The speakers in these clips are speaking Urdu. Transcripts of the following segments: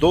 2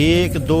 1-2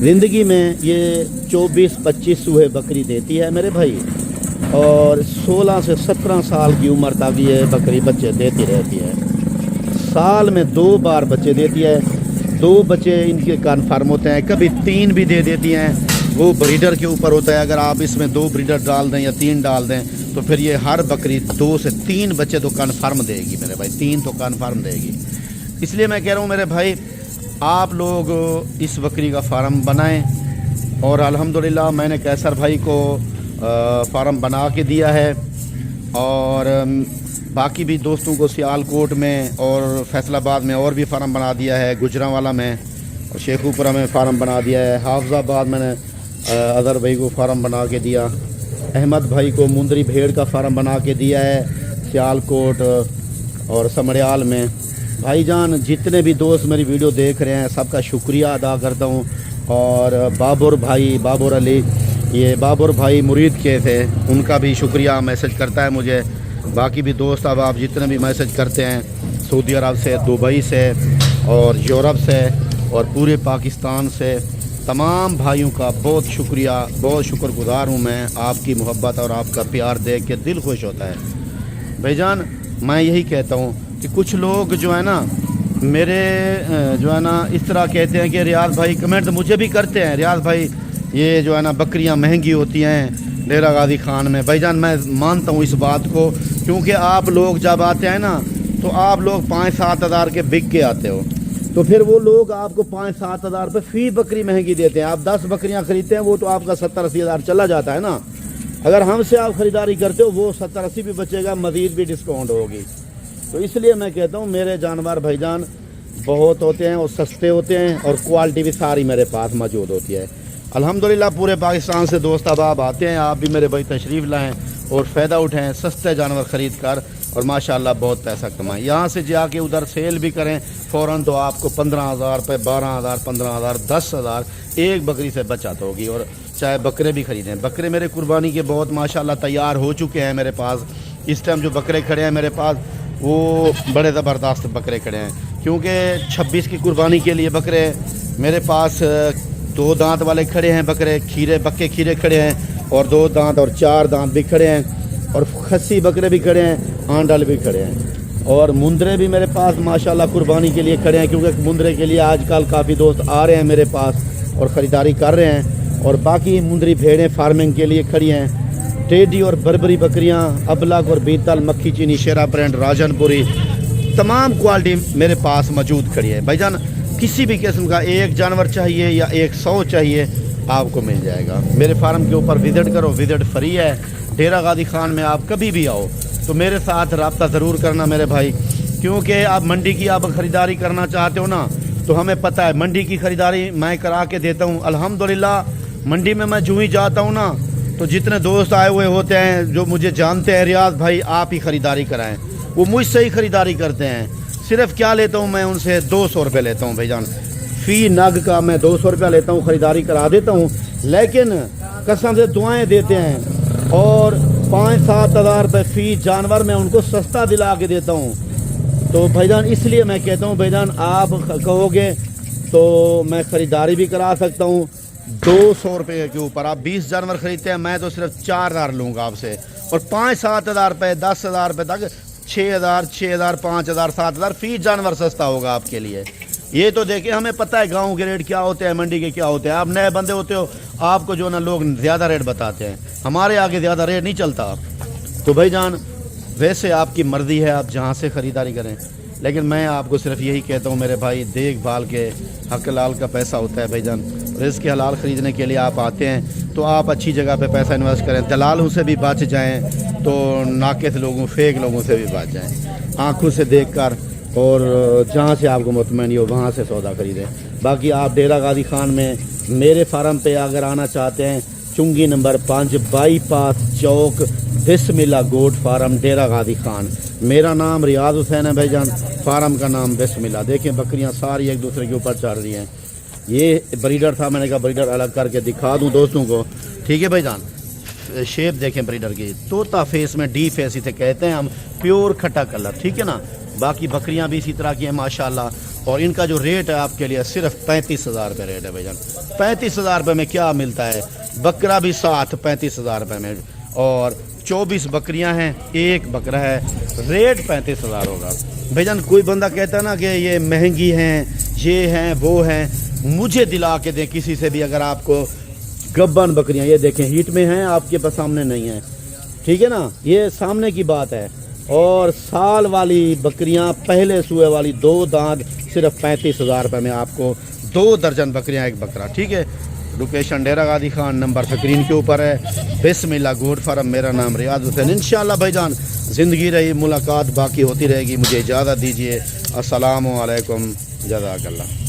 زندگی میں یہ 24-25 سوئے بکری دیتی ہے میرے بھائی، اور 16 سے 17 سال کی عمر تک یہ بکری بچے دیتی رہتی ہے۔ سال میں 2 بار بچے دیتی ہے، 2 بچے ان کے کنفرم ہوتے ہیں، کبھی 3 بھی دے دیتی ہیں، وہ بریڈر کے اوپر ہوتا ہے۔ اگر آپ اس میں 2 بریڈر ڈال دیں یا 3 ڈال دیں تو پھر یہ ہر بکری 2 سے 3 بچے تو کنفرم دے گی میرے بھائی، 3 تو کنفرم دے گی۔ اس لیے میں کہہ رہا ہوں میرے بھائی، آپ لوگ اس بکری کا فارم بنائیں، اور الحمدللہ میں نے کیسر بھائی کو فارم بنا کے دیا ہے، اور باقی بھی دوستوں کو سیالکوٹ میں اور فیصل آباد میں اور بھی فارم بنا دیا ہے، گجرانوالا میں اور شیخو پورہ میں فارم بنا دیا ہے، حافظ آباد میں نے اظہر بھائی کو فارم بنا کے دیا، احمد بھائی کو مندری بھیڑ کا فارم بنا کے دیا ہے سیالکوٹ اور سمڑیال میں۔ بھائی جان جتنے بھی دوست میری ویڈیو دیکھ رہے ہیں سب کا شکریہ ادا کرتا ہوں، اور بابر بھائی، بابر علی، یہ بابر بھائی مرید کے تھے، ان کا بھی شکریہ، میسج کرتا ہے مجھے۔ باقی بھی دوست اب آپ جتنے بھی میسج کرتے ہیں سعودی عرب سے، دبئی سے اور یورپ سے اور پورے پاکستان سے، تمام بھائیوں کا بہت شکریہ، بہت شکر گزار ہوں میں۔ آپ کی محبت اور آپ کا پیار دیکھ کے دل خوش ہوتا ہے۔ بھائی جان میں یہی کہتا ہوں کہ کچھ لوگ جو ہے نا میرے جو ہے نا اس طرح کہتے ہیں کہ ریاض بھائی، کمنٹ مجھے بھی کرتے ہیں، ریاض بھائی یہ جو ہے نا بکریاں مہنگی ہوتی ہیں ڈیرہ غازی خان میں۔ بھائی جان میں مانتا ہوں اس بات کو، کیونکہ آپ لوگ جب آتے ہیں نا تو آپ لوگ 5-7 ہزار کے بک کے آتے ہو، تو پھر وہ لوگ آپ کو 5-7 ہزار روپے فی بکری مہنگی دیتے ہیں۔ آپ 10 بکریاں خریدتے ہیں وہ تو آپ کا 70-80 ہزار چلا جاتا ہے نا۔ اگر ہم سے آپ خریداری کرتے ہو وہ 70-80 بھی بچے گا، مزید بھی ڈسکاؤنٹ ہوگی۔ تو اس لیے میں کہتا ہوں میرے جانور بھائی جان بہت ہوتے ہیں اور سستے ہوتے ہیں، اور کوالٹی بھی ساری میرے پاس موجود ہوتی ہے۔ الحمدللہ پورے پاکستان سے دوست اب آتے ہیں، آپ بھی میرے بھائی تشریف لائیں اور فائدہ اٹھائیں، سستے جانور خرید کر، اور ماشاءاللہ بہت پیسہ کمائیں۔ یہاں سے جا کے ادھر سیل بھی کریں فوراً تو آپ کو 15,000 روپے، 12,000، 15,000، 10,000 ایک بکری سے بچت ہوگی۔ اور چاہے بکرے بھی خریدیں، بکرے میرے قربانی کے بہت ماشاءاللہ تیار ہو چکے ہیں میرے پاس۔ اس ٹائم جو بکرے کھڑے ہیں میرے پاس وہ بڑے زبردست بکرے کھڑے ہیں، کیونکہ 26 کی قربانی کے لیے بکرے میرے پاس 2 دانت والے کھڑے ہیں بکرے، کھیرے بکے کھیرے کھڑے ہیں، اور 2 دانت اور 4 دانت بھی کھڑے ہیں، اور خسی بکرے بھی کھڑے ہیں، آنڈل بھی کھڑے ہیں، اور مندرے بھی میرے پاس ماشاءاللہ قربانی کے لیے کھڑے ہیں، کیونکہ مندرے کے لیے آج کل کافی دوست آ رہے ہیں میرے پاس اور خریداری کر رہے ہیں۔ اور باقی مندری بھیڑیں فارمنگ کے لیے کھڑی ہیں، ٹیڈی اور بربری بکریاں، ابلگ اور بیتل، مکھی چینی، شیرا پرنٹ، راجن پوری، تمام کوالٹی میرے پاس موجود کھڑی ہے۔ بھائی جان کسی بھی قسم کا ایک جانور چاہیے یا 100 چاہیے آپ کو مل جائے گا۔ میرے فارم کے اوپر وزٹ کرو، وزٹ فری ہے۔ ڈیرہ غازی خان میں آپ کبھی بھی آؤ تو میرے ساتھ رابطہ ضرور کرنا میرے بھائی، کیونکہ آپ منڈی کی آپ خریداری کرنا چاہتے ہو نا تو ہمیں پتہ ہے منڈی کی خریداری میں کرا کے دیتا ہوں۔ الحمدللہ منڈی میں جو ہی جاتا ہوں نا تو جتنے دوست آئے ہوئے ہوتے ہیں جو مجھے جانتے ہیں، ریاض بھائی آپ ہی خریداری کرائیں، وہ مجھ سے ہی خریداری کرتے ہیں۔ صرف کیا لیتا ہوں میں ان سے 200 روپے لیتا ہوں بھائی جان، فی نگ کا میں 200 روپیہ لیتا ہوں، خریداری کرا دیتا ہوں، لیکن قسم سے دعائیں دیتے ہیں، اور 5-7 ہزار روپے فی جانور میں ان کو سستا دلا کے دیتا ہوں۔ تو بھائی جان اس لیے میں کہتا ہوں بھائی جان آپ کہو گے تو میں خریداری بھی کرا سکتا ہوں 200 روپے کے اوپر۔ آپ 20 جانور خریدتے ہیں، میں تو صرف 4,000 لوں گا آپ سے، اور 5-7 ہزار روپے، 10 ہزار روپے تک، 6,000، 5,000، 7,000 فی جانور سستا ہوگا آپ کے لیے۔ یہ تو دیکھیں ہمیں پتہ ہے گاؤں کے ریٹ کیا ہوتے ہیں، منڈی کے کیا ہوتے ہیں۔ آپ نئے بندے ہوتے ہو، آپ کو جو نا لوگ زیادہ ریٹ بتاتے ہیں، ہمارے آگے زیادہ ریٹ نہیں چلتا۔ تو بھائی جان ویسے آپ کی مرضی ہے، آپ جہاں سے خریداری کریں، لیکن میں آپ کو صرف یہی کہتا ہوں میرے بھائی، دیکھ بھال کے، حق حلال کا پیسہ ہوتا ہے بھائی جان، رزق حلال خریدنے کے لیے آپ آتے ہیں تو آپ اچھی جگہ پہ پیسہ انویسٹ کریں، دلالوں سے بھی بچ جائیں، تو ناقص لوگوں، فیک لوگوں سے بھی بچ جائیں، آنکھوں سے دیکھ کر، اور جہاں سے آپ کو مطمئن ہو وہاں سے سودا خریدیں۔ باقی آپ ڈیرہ غازی خان میں میرے فارم پہ اگر آنا چاہتے ہیں، چنگی نمبر 5 بائی پاس چوک، بسم اللہ گوٹ فارم، ڈیرہ غازی خان۔ میرا نام ریاض حسین ہے بھائی جان، فارم کا نام بسم اللہ۔ دیکھیں بکریاں ساری ایک دوسرے کے اوپر چڑھ رہی ہیں۔ یہ بریڈر تھا، میں نے کہا بریڈر الگ کر کے دکھا دوں دوستوں کو، ٹھیک ہے بھائی جان۔ شیپ دیکھیں بریڈر کی، طوطا فیس میں ڈی فیس اسے کہتے ہیں ہم، پیور کھٹا کلر، ٹھیک ہے نا۔ باقی بکریاں بھی اسی طرح کی ہیں ماشاءاللہ، اور ان کا جو ریٹ ہے آپ کے لیے صرف 35,000 روپے ریٹ ہے بھائی جان. 35,000 روپے میں کیا ملتا ہے؟ بکرا بھی ساتھ 35,000 روپے میں، اور 24 بکریاں ہیں، ایک بکرا ہے، ریٹ 35,000 ہوگا بھائی جان. کوئی بندہ کہتا ہے نا کہ یہ مہنگی ہیں، یہ ہیں وہ ہیں، مجھے دلا کے دیں کسی سے بھی. اگر آپ کو گبن بکریاں یہ دیکھیں ہیٹ میں ہیں، آپ کے پاس سامنے نہیں ہیں، ٹھیک ہے نا، یہ سامنے کی بات ہے. اور سال والی بکریاں پہلے سوئے والی 2 دانت صرف 35,000 روپے میں آپ کو 2 درجن بکریاں، ایک بکرا. ٹھیک ہے. Location Dera Ghazi Khan, number screen کے اوپر ہے. بسم اللہ گوڈ فارم. میرا نام ریاض حسین. انشاءاللہ بھائی جان زندگی رہی، ملاقات باقی ہوتی رہے گی. مجھے اجازت دیجیے. السلام علیکم. جزاک اللہ.